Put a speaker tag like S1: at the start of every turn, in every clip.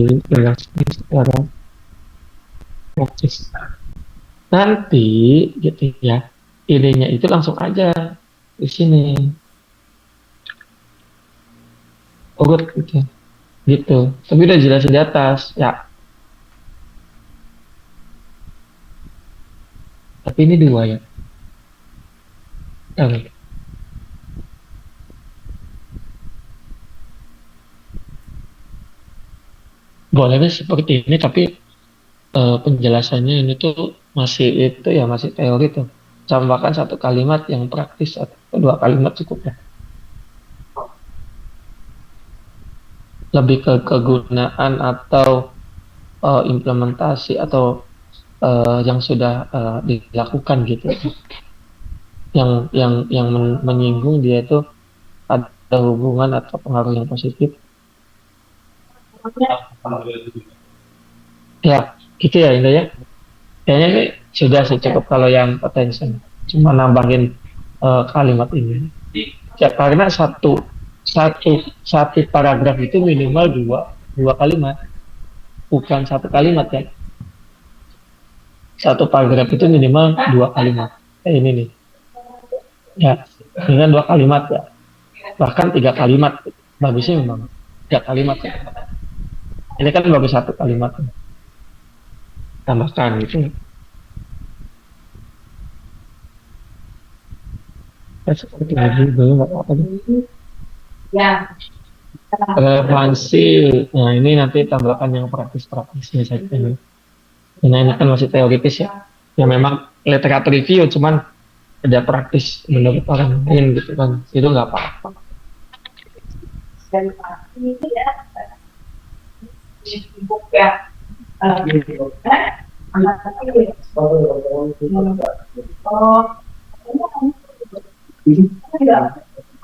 S1: dijelasin secara praktis. Nanti gitu ya, idenya itu langsung aja di sini urut gitu, gitu. Tapi udah jelasin di atas ya. Tapi ini dua ya. Oke. Boleh seperti ini, tapi penjelasannya ini tuh masih itu ya, masih teori tuh. Tambahkan satu kalimat yang praktis atau dua kalimat cukup ya. Lebih ke kegunaan atau implementasi atau yang sudah dilakukan gitu. Yang menyinggung dia itu ada hubungan atau pengaruh yang positif. Ya, gitu ya Indah ya. Kayaknya ini sudah sih cukup kalau yang attention. Cuma nambahin kalimat ini. Ya, karena satu satu paragraf itu minimal dua kalimat, bukan satu kalimat ya. Satu paragraf itu minimal dua kalimat. Ini nih. Ya, dengan dua kalimat ya. Bahkan tiga kalimat. Bagusnya memang tiga kalimat ya. Ini kan bagus satu kalimat. Tambahkan gitu. Ya, seperti ini belum apa-apa. Ya. Relevansi, nah ini nanti tambahkan yang praktis-praktisnya saja. Karena ini kan masih teoritis ya. Ya memang literatur review, cuman ada praktis menurut orang lain gitu kan. Itu nggak apa-apa. Dan ini ya, ya.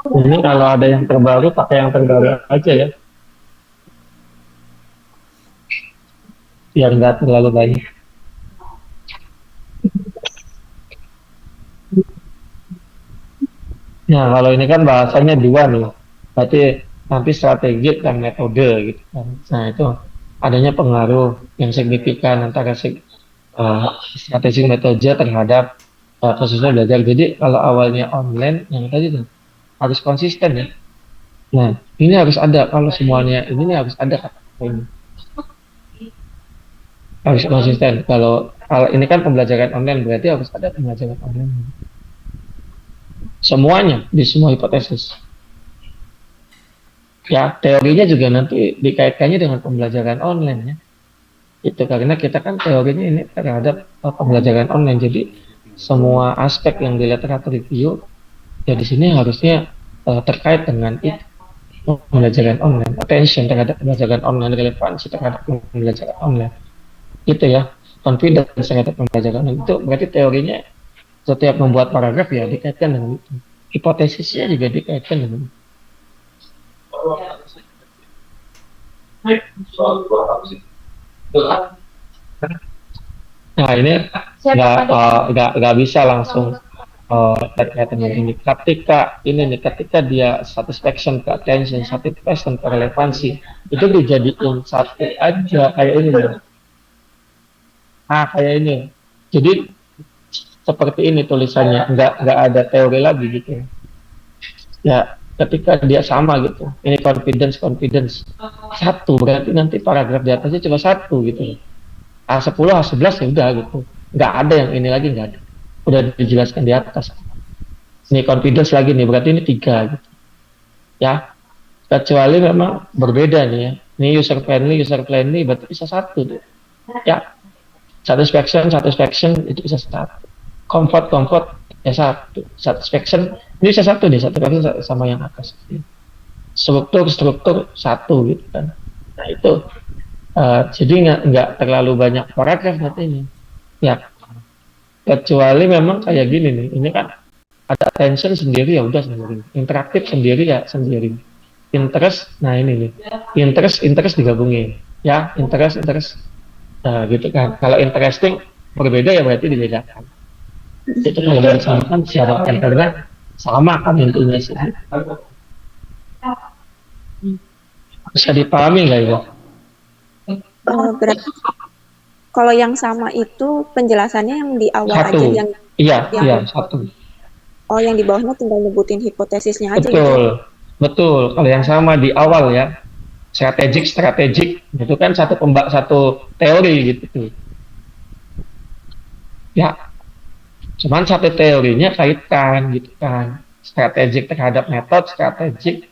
S1: Ini kalau ada yang terbaru pakai yang terbaru aja ya, biar nggak terlalu banyak. Nah kalau ini kan bahasanya dua nih, berarti nanti strategi dan metode gitu kan. Nah itu adanya pengaruh yang signifikan antara strategi metode terhadap khususnya belajar. Jadi kalau awalnya online, yang tadi tuh harus konsisten ya. Nah ini harus ada, kalau semuanya ini harus ada kata ini. Harus konsisten. Kalau ini kan pembelajaran online, berarti harus ada pembelajaran online. Semuanya di semua hipotesis. Ya teorinya juga nanti dikaitkannya dengan pembelajaran online ya. Itu karena kita kan teorinya ini terhadap pembelajaran online. Jadi semua aspek yang dilihat literatur review ya di sini harusnya terkait dengan itu, pembelajaran online, attention terhadap pembelajaran online, relevansi terhadap pembelajaran online. Itu ya, confidence terhadap pembelajaran online. Itu berarti teorinya setiap membuat paragraf ya dikaitkan dengan itu. Hipotesisnya juga dikaitkan dengan itu. Nah ini nggak bisa langsung terkait dengan ini. Ketika dia satisfaction ke attention, satisfaction ke relevansi, itu dijadiin satu aja kayak ini. Nah kayak ini. Jadi seperti ini tulisannya, nggak ada teori lagi gitu. Ya ketika dia sama gitu, ini confidence satu, berarti nanti paragraf di atasnya cuma satu gitu. A10 A11 ya udah gitu, nggak ada yang ini lagi, nggak ada, udah dijelaskan di atas. Ini confidence lagi nih, berarti ini tiga gitu ya, kecuali memang berbeda nih ya, ini user friendly berarti bisa satu tuh ya. Satisfaction itu bisa satu, comfort ya satu, satisfaction ini bisa satu deh, satisfaction sama yang atas. Struktur satu gitu kan. Nah itu jadi nggak terlalu banyak paragraf nanti ini ya, kecuali memang kayak gini nih, ini kan ada attention sendiri ya udah sendiri, interaktif sendiri ya sendiri, interest, nah ini nih interest digabungin ya, interest gitu kan. Kalau interesting berbeda ya berarti dibedakan. Itu kalau disamakan secara karena sama kan intinya sih. Bisa dipahami nggak ya?
S2: Berarti kalau yang sama itu penjelasannya yang di awal aja,
S1: Satu, iya,
S2: yang
S1: iya, satu.
S2: oh yang di bawahnya tinggal nyebutin hipotesisnya aja gitu ya Pak.
S1: Betul, betul. Kalau yang sama di awal ya, strategik itu kan satu teori gitu. Ya, cuman satu teorinya kaitkan gitu kan. Strategik terhadap metode, strategik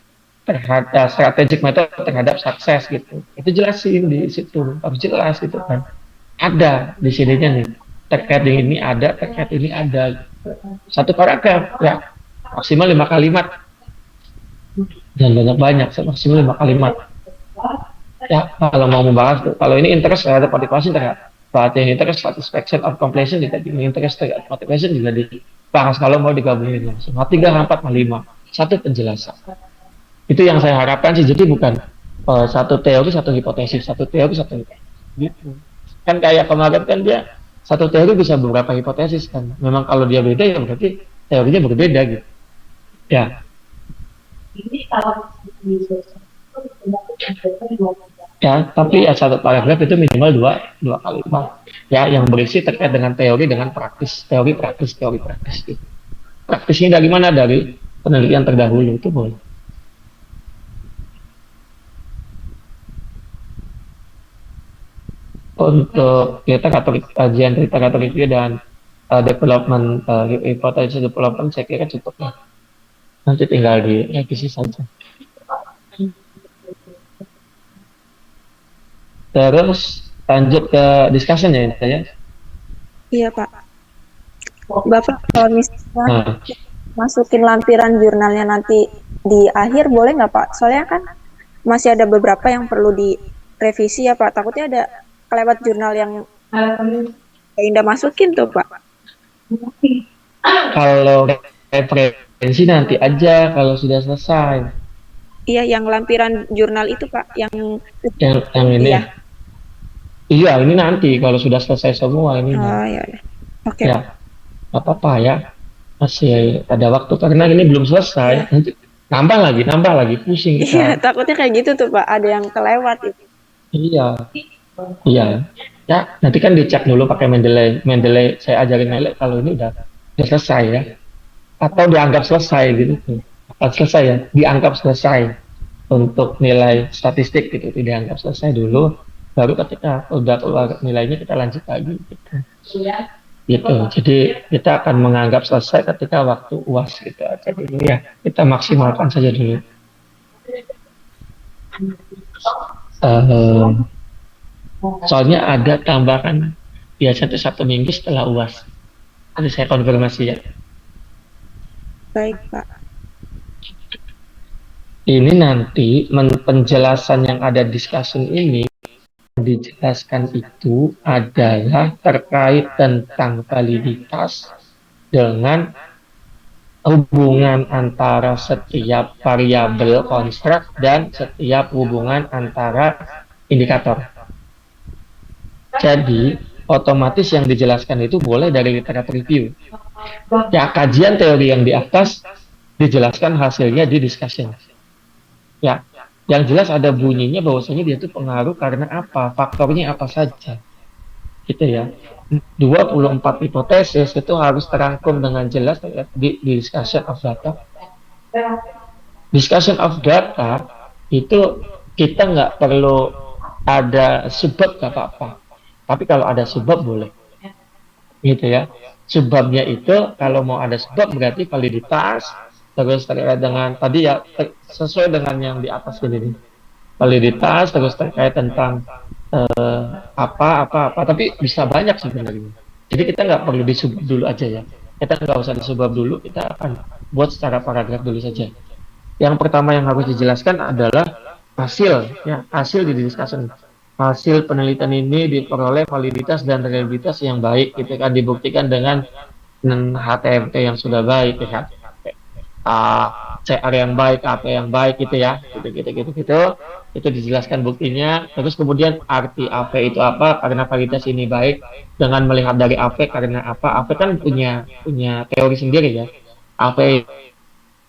S1: metode terhadap sukses gitu. Itu jelasin di situ, harus jelas gitu kan. Ada di sininya nih. Terkait ini ada, terkait ini ada. Satu paragraf ya, maksimal 5 kalimat dan banyak-banyak, maksimal 5 kalimat. Ya, kalau mau membahas tuh, kalau ini interest terhadap motivasi terhadap pelatihan interest satisfaction of completion juga di interest terhadap motivation juga dibahas kalau mau digabungin langsung. 4, 3, 4, 5, satu penjelasan. Itu yang saya harapkan sih. Jadi bukan satu teori satu hipotesis, satu teori satu hipotesis. Gitu. Kan kayak kemarin kan dia satu teori bisa beberapa hipotesis kan. Memang kalau dia beda ya berarti teorinya berbeda gitu. Ya. Ya, tapi ya satu paragraf itu minimal dua kalimat. Ya, yang berisi terkait dengan teori dengan praktis, teori praktis. Gitu. Praktisnya dari mana? Dari penelitian terdahulu itu boleh. Untuk literatur kajian literatur review dan development hypothesis development saya kira cukup ya. Nanti tinggal direvisi saja. Terus lanjut ke discussion ya ini ya.
S2: Iya Pak. Bapak kalau misalnya
S1: Nah,
S2: masukin lampiran jurnalnya nanti di akhir boleh nggak Pak? Soalnya kan masih ada beberapa yang perlu direvisi ya Pak. Takutnya ada kelewat jurnal yang Indah masukin tuh Pak.
S1: kalau referensi nanti aja kalau sudah selesai.
S2: Iya, yang lampiran jurnal itu Pak,
S1: Yang ini.
S2: iya.
S1: Iya, ini nanti kalau sudah selesai semua ini.
S2: Oh ya udah. Oke.
S1: Ya, apa-apa ya. Masih ada waktu karena ini belum selesai. Nanti nambah lagi, pusing
S2: Iya,
S1: kita.
S2: takutnya kayak gitu tuh Pak, ada yang kelewat itu.
S1: Iya, iya. Ya, nanti kan dicek dulu pakai Mendeley. Mendeley, saya ajarin Mendeley kalau ini udah selesai ya. Atau dianggap selesai gitu. Bukan selesai ya, dianggap selesai untuk nilai statistik gitu. Dianggap selesai dulu. Baru ketika udah keluar nilainya kita lanjut lagi gitu. Gitu. Jadi kita akan menganggap selesai ketika waktu UAS gitu aja dulu ya. Kita maksimalkan saja dulu. Eh, Soalnya ada tambahan biasanya 1 minggu setelah UAS. Nanti saya konfirmasi ya.
S2: Baik Pak.
S1: Ini nanti penjelasan yang ada discussion ini dijelaskan itu adalah terkait tentang validitas dengan hubungan antara setiap variabel konstruk dan setiap hubungan antara indikator. Jadi, otomatis yang dijelaskan itu boleh dari literatur review. Ya, kajian teori yang di atas dijelaskan hasilnya di discussion. Ya, yang jelas ada bunyinya bahwasanya dia itu pengaruh karena apa, faktornya apa saja. Gitu ya. 24 hipotesis itu harus terangkum dengan jelas di discussion of data. Discussion of data itu kita nggak perlu ada sebab nggak apa-apa. Tapi kalau ada sebab boleh. Gitu ya. Sebabnya itu kalau mau ada sebab berarti validitas, terus terkait dengan tadi ya sesuai dengan yang di atas ini validitas, terus terkait tentang apa tapi bisa banyak sebenarnya. Jadi kita nggak perlu disebab dulu aja ya, kita nggak usah disebab dulu, kita akan buat secara paragraf dulu saja. Yang pertama yang harus dijelaskan adalah hasil ya, hasil di discussion. Hasil penelitian ini diperoleh validitas dan reliabilitas yang baik, gitu kan, dibuktikan dengan HTMP yang sudah baik ya, CR yang baik, AP yang baik gitu ya, gitu. Itu dijelaskan buktinya. Terus kemudian arti AP itu apa? Karena validitas ini baik dengan melihat dari AP karena apa? AP kan punya teori sendiri ya. AP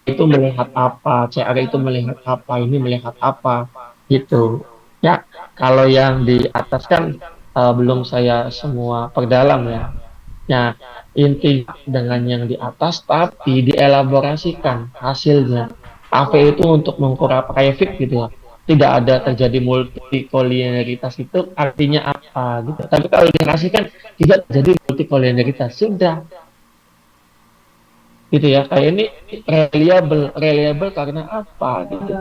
S1: itu melihat apa, CR itu melihat apa, ini melihat apa, gitu. Ya, kalau yang di atas kan belum saya semua perdalam ya. Nah, inti dengan yang di atas tapi dielaborasikan hasilnya. AV itu untuk mengukur apa kayak fit gitu ya. Tidak ada terjadi multikolinearitas itu artinya apa gitu. Tapi kalau dikasih kan tidak terjadi multikolinearitas sudah gitu ya. Kayak ini reliable karena apa gitu.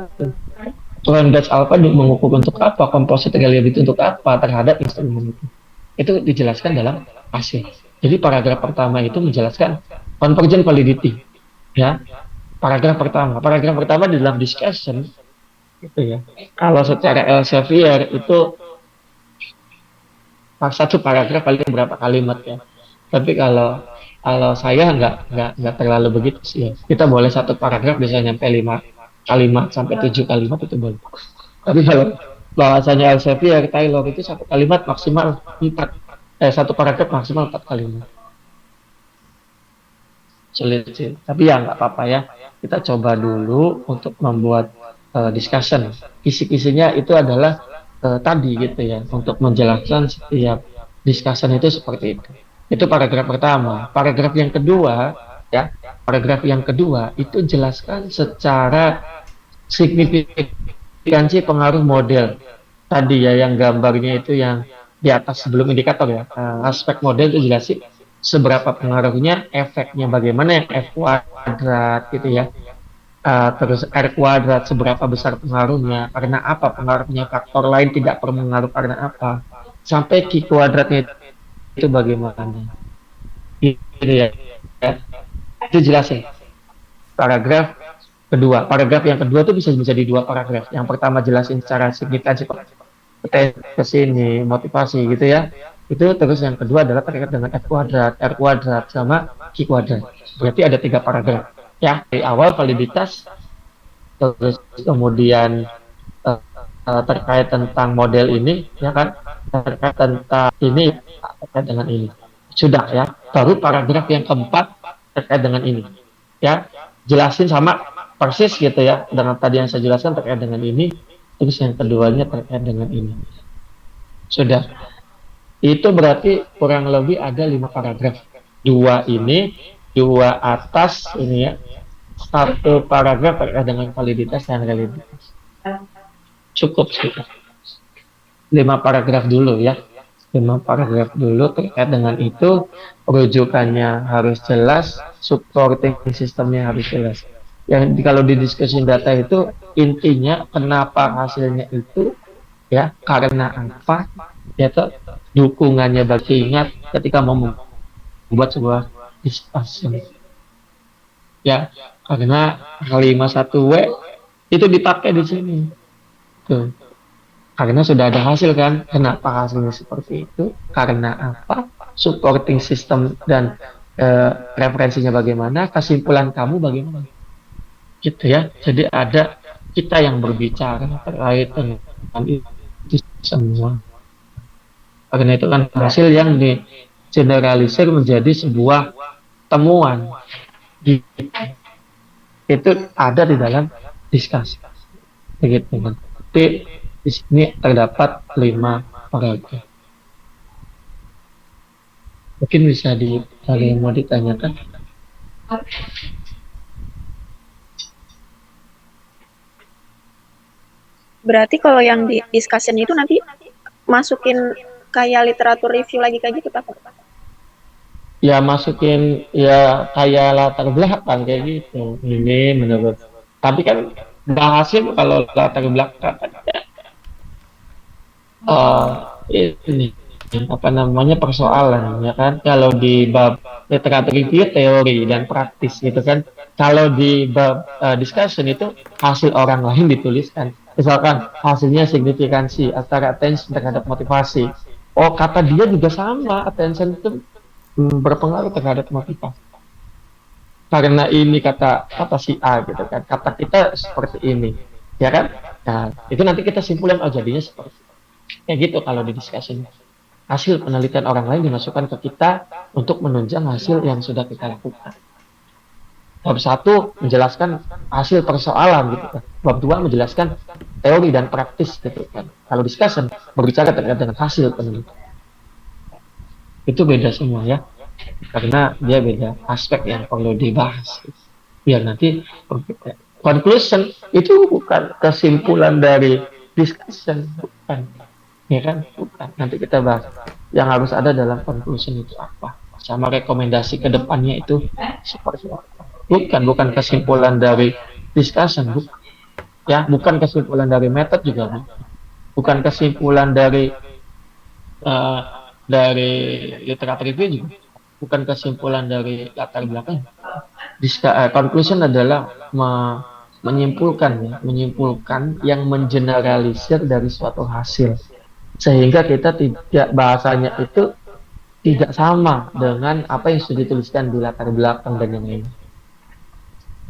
S1: Tuhan gas alpha mengukur untuk apa, composite reliability untuk apa terhadap instrumen itu. Itu dijelaskan dalam hasil. Jadi paragraf pertama itu menjelaskan convergent validity, ya. Paragraf pertama di dalam discussion itu ya. Kalau secara Elsevier itu satu paragraf paling berapa kalimat ya. Tapi kalau saya nggak terlalu begitu sih ya. Kita boleh satu paragraf bisa nyampe 5 kalimat sampai 7 kalimat itu boleh. Tapi kalau bahasanya Elsevier, Taylor itu satu kalimat maksimal 4, satu paragraf maksimal 4 kalimat. Sulit sih. Tapi ya nggak apa-apa ya. Kita coba dulu untuk membuat discussion. Kisi-kisinya itu adalah tadi gitu ya, untuk menjelaskan setiap discussion itu seperti itu. Itu paragraf pertama. Paragraf yang kedua, ya, paragraf yang kedua itu jelaskan secara signifikansi pengaruh model. Tadi ya, yang gambarnya itu yang di atas sebelum indikator ya. Aspek model itu jelasin seberapa pengaruhnya, efeknya bagaimana yang F kuadrat gitu ya. Terus R kuadrat seberapa besar pengaruhnya, karena apa pengaruhnya, faktor lain tidak berpengaruh karena apa, sampai Q kuadratnya itu bagaimana gitu ya, itu jelas ya. Paragraf yang kedua itu bisa menjadi dua paragraf. Yang pertama jelasin secara signifikansi ke sini motivasi gitu ya, itu. Terus yang kedua adalah terkait dengan F kuadrat, R kuadrat sama Q kuadrat. Berarti ada 3 paragraf ya. Dari awal validitas, terus kemudian terkait tentang model ini ya kan, terkait tentang ini, terkait dengan ini sudah ya. Baru paragraf yang keempat terkait dengan ini ya, jelasin sama persis gitu ya dengan tadi yang saya jelaskan terkait dengan ini. Terus yang keduanya terkait dengan ini sudah. Itu berarti kurang lebih ada 5 paragraf. Dua ini, dua atas ini ya, satu paragraf terkait dengan validitas dan reliabilitas. Cukup sih. 5 paragraf dulu ya. 5 paragraf dulu terkait dengan itu. Rujukannya harus jelas, supporting sistemnya harus jelas. Yang kalau di diskusi data itu intinya kenapa hasilnya itu ya, karena apa ya toh, dukungannya bagi ingat ketika mau membuat sebuah discussion ya, karena kalimat 1W itu dipakai di sini tuh, karena sudah ada hasil kan. Kenapa hasilnya seperti itu, karena apa, supporting system dan referensinya bagaimana, kesimpulan kamu bagaimana gitu ya. Jadi ada kita yang berbicara terkait dengan itu semua. Karena itu kan hasil yang di generalisir menjadi sebuah temuan itu ada di dalam diskusi begitu kan. Tapi di sini terdapat 5 paragraf. Mungkin bisa ada yang mau ditanyakan.
S2: Berarti kalau yang di discussion itu nanti masukin kayak literatur review lagi kayak gitu, Pak?
S1: Ya masukin ya kayak latar belakang kayak gitu. Ini menurut. Tapi kan bahasnya kalau latar belakang ini apa namanya, persoalan ya kan. Kalau di bab literatur review teori dan praktis gitu kan. Kalau di bab discussion itu hasil orang lain dituliskan. Misalkan hasilnya signifikansi antara attention terhadap motivasi. Oh, kata dia juga sama, attention itu berpengaruh terhadap motivasi. Karena ini kata si A gitu kan. Kata kita seperti ini, ya kan? Nah, itu nanti kita simpulkan, oh jadinya seperti itu. Ya gitu kalau di discussion. Hasil penelitian orang lain dimasukkan ke kita untuk menunjang hasil yang sudah kita lakukan. Bab 1 menjelaskan hasil persoalan gitu kan. Bab 2 menjelaskan teori dan praktis gitu kan. Kalau discussion berbicara terkait dengan hasil penelitian. Itu beda semua ya, karena dia beda aspek yang perlu dibahas. Biar nanti conclusion itu bukan kesimpulan dari discussion, bukan, ya kan? Bukan. Nanti kita bahas. Yang harus ada dalam conclusion itu apa, sama rekomendasi ke depannya itu seperti apa. Bukan kesimpulan dari discussion, bukan. Ya, bukan kesimpulan dari method juga, bukan kesimpulan uh, dari literatur review juga, bukan kesimpulan dari latar belakang. Conclusion adalah menyimpulkan ya, menyimpulkan yang mengeneralisir dari suatu hasil, sehingga kita tidak, bahasanya itu tidak sama dengan apa yang sudah dituliskan di latar belakang dan yang lain.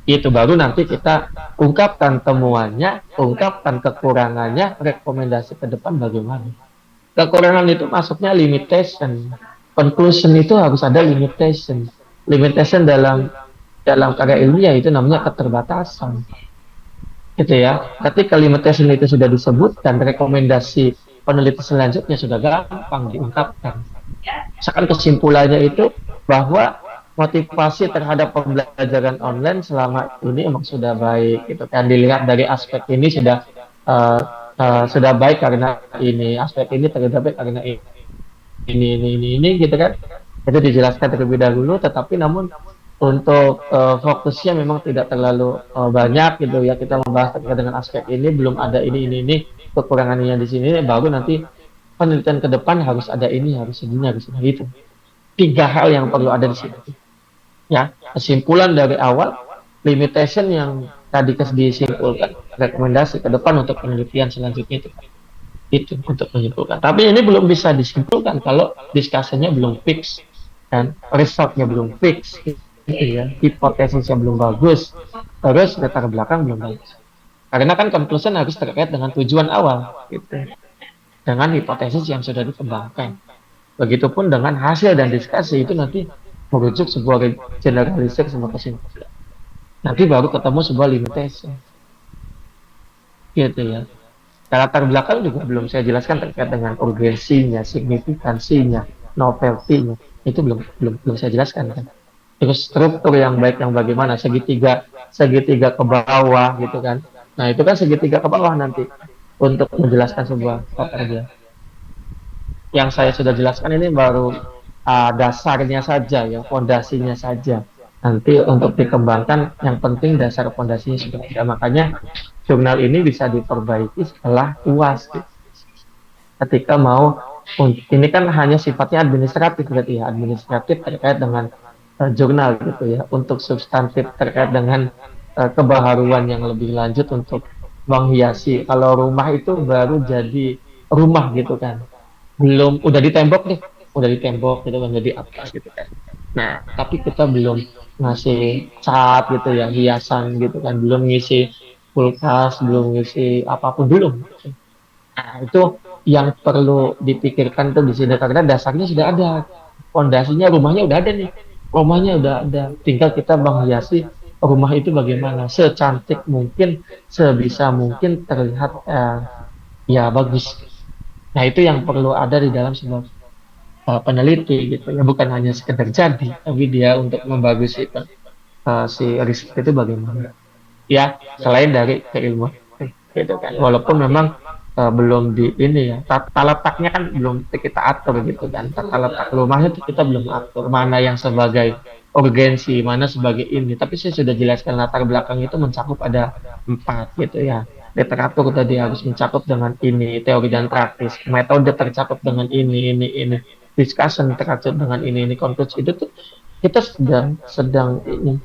S1: Itu baru nanti kita ungkapkan temuannya, ungkapkan kekurangannya, rekomendasi ke depan bagaimana. Kekurangan itu maksudnya limitation. Conclusion itu harus ada limitation. Limitation dalam karya ilmiah itu namanya keterbatasan. Gitu ya. Ketika limitation itu sudah disebutkan, rekomendasi peneliti selanjutnya sudah gampang diungkapkan. Misalkan kesimpulannya itu bahwa motivasi terhadap pembelajaran online selama ini emang sudah baik, gitu kan. Dilihat dari aspek ini uh, sudah baik karena ini, aspek ini terlihat baik karena ini gitu kan. Itu dijelaskan terlebih dahulu, tetapi namun untuk fokusnya memang tidak terlalu banyak gitu ya, kita membahas terkait dengan aspek ini, belum ada ini kekurangannya di sini, baru nanti penelitian ke depan harus ada ini, harus ini, harus ini, gitu. 3 hal yang perlu ada di sini ya. Kesimpulan dari awal, limitation yang tadi disimpulkan, rekomendasi ke depan untuk penelitian selanjutnya itu untuk menyimpulkan. Tapi ini belum bisa disimpulkan kalau discussion-nya belum fix dan resultnya belum fix, gitu ya. Hipotesisnya belum bagus, terus latar belakang belum bagus. Karena kan conclusion harus terkait dengan tujuan awal, gitu, dengan hipotesis yang sudah dikembangkan. Begitupun dengan hasil dan diskusi itu nanti merujuk sebuah generalisir, sebuah kesimpulan. Nanti baru ketemu sebuah limitation, gitu ya. Latar belakang juga belum saya jelaskan terkait dengan urgensinya, signifikansinya, novelty-nya. Itu belum saya jelaskan kan. Terus struktur yang baik yang bagaimana, segitiga ke bawah gitu kan. Nah, itu kan segitiga ke bawah nanti untuk menjelaskan sebuah latar. Yang saya sudah jelaskan ini baru dasarnya saja, yang fondasinya saja. Nanti untuk dikembangkan, yang penting dasar fondasinya sudah ada. Makanya jurnal ini bisa diperbaiki setelah UAS. Ketika mau, ini kan hanya sifatnya administratif berarti ya, administratif terkait dengan jurnal gitu ya. Untuk substantif terkait dengan kebaharuan yang lebih lanjut untuk menghiasi. Kalau rumah itu baru jadi rumah gitu kan. Belum, udah ditembok gitu kan, jadi apa gitu kan. Nah, tapi kita belum ngasih cat gitu ya, hiasan gitu kan, belum ngisi kulkas, belum ngisi apapun, belum. Nah, itu yang perlu dipikirkan tuh di sini, karena dasarnya sudah ada, fondasinya, rumahnya udah ada nih, rumahnya udah ada, tinggal kita menghiasi rumah itu bagaimana, secantik mungkin, sebisa mungkin terlihat ya bagus. Nah, itu yang perlu ada di dalam sebuah peneliti gitu ya, bukan hanya sekedar jadi, tapi dia untuk membagusi si riset itu bagaimana ya, selain dari keilmuan gitu kan. Walaupun memang belum di ini ya, tata letaknya kan belum kita atur gitu kan, tata letak rumahnya itu kita belum atur, mana yang sebagai urgensi, mana sebagai ini. Tapi saya sudah jelaskan latar belakang itu mencakup ada 4 gitu ya. Literatur tadi harus mencakup dengan ini, teori dan praktis, metode tercakup dengan ini, discussion tercakup dengan ini, konklusi. Itu tuh kita sedang ini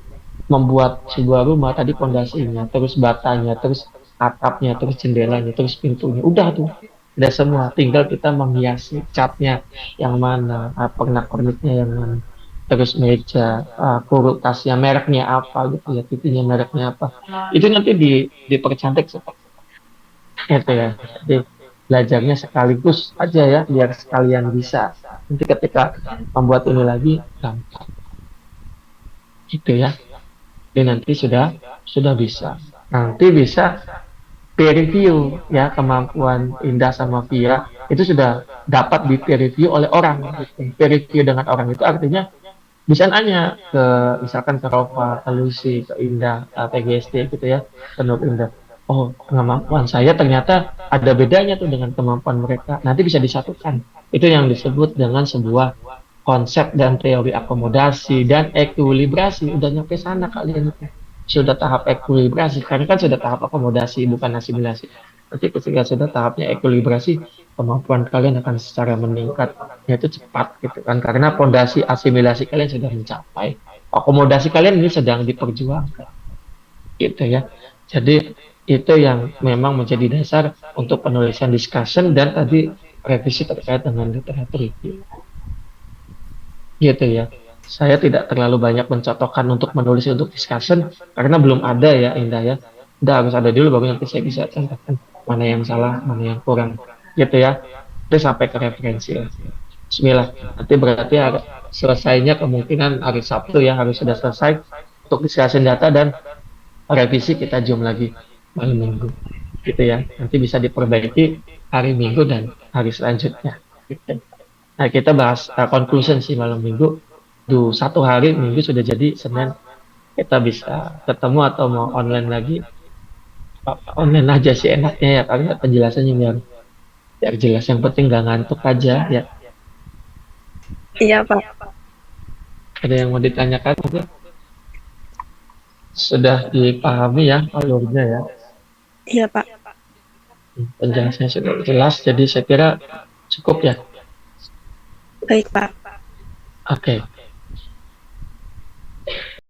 S1: membuat sebuah rumah, tadi pondasinya, terus batanya, terus atapnya, terus jendelanya, terus pintunya, udah tuh, udah semua, tinggal kita menghiasi, catnya yang mana, pernak-perniknya yang mana, terus meja, kulkasnya mereknya apa gitu ya, TV-nya mereknya apa, itu nanti dipercantik seperti itu ya. Jadi belajarnya sekaligus aja ya, biar sekalian bisa. Nanti ketika membuat ini lagi gampang. Gitu ya. Jadi nanti sudah bisa. Nanti bisa peer review ya, kemampuan Indah sama Via itu sudah dapat di peer review oleh orang gitu. Peer review dengan orang itu artinya bisa nanya ke misalkan ke Rova, ke Lucy, ke Indah, ke GSD gitu ya, ke Nur Indah. Oh, kemampuan saya ternyata ada bedanya tuh dengan kemampuan mereka. Nanti bisa disatukan. Itu yang disebut dengan sebuah konsep dan teori akomodasi dan ekuilibrasi. Udah nyampe sana kalian itu. Sudah tahap ekuilibrasi. Karena kan sudah tahap akomodasi, bukan asimilasi. Nanti ketika sudah tahapnya ekuilibrasi, kemampuan kalian akan secara meningkat, yaitu cepat gitu kan. Karena fondasi asimilasi kalian sudah mencapai. Akomodasi kalian ini sedang diperjuangkan gitu ya. Jadi itu yang memang menjadi dasar untuk penulisan discussion dan tadi revisi terkait dengan literatur review gitu ya. Saya tidak terlalu banyak mencontohkan untuk menulis untuk discussion karena belum ada ya Indah ya. Udah harus ada dulu baru nanti saya bisa contohkan mana yang salah, mana yang kurang gitu ya. Terus sampai ke referensi lah. Bismillah. Nanti berarti selesainya kemungkinan hari Sabtu ya harus sudah selesai untuk discussion data dan revisi kita zoom lagi malam minggu gitu ya. Nanti bisa diperbaiki hari Minggu dan hari selanjutnya. Gitu. Nah, kita bahas conclusion sih malam minggu. Satu hari minggu sudah jadi Senin kita bisa ketemu atau mau online lagi. Online aja sih enaknya ya karena penjelasannya biar jelas. Yang penting nggak ngantuk aja ya.
S2: Iya, Pak.
S1: Ada yang mau ditanyakan mungkin? Sudah dipahami ya alurnya ya.
S2: Iya, Pak.
S1: Penjelasannya sudah jelas jadi saya kira cukup ya.
S2: Baik, Pak.
S1: Oke.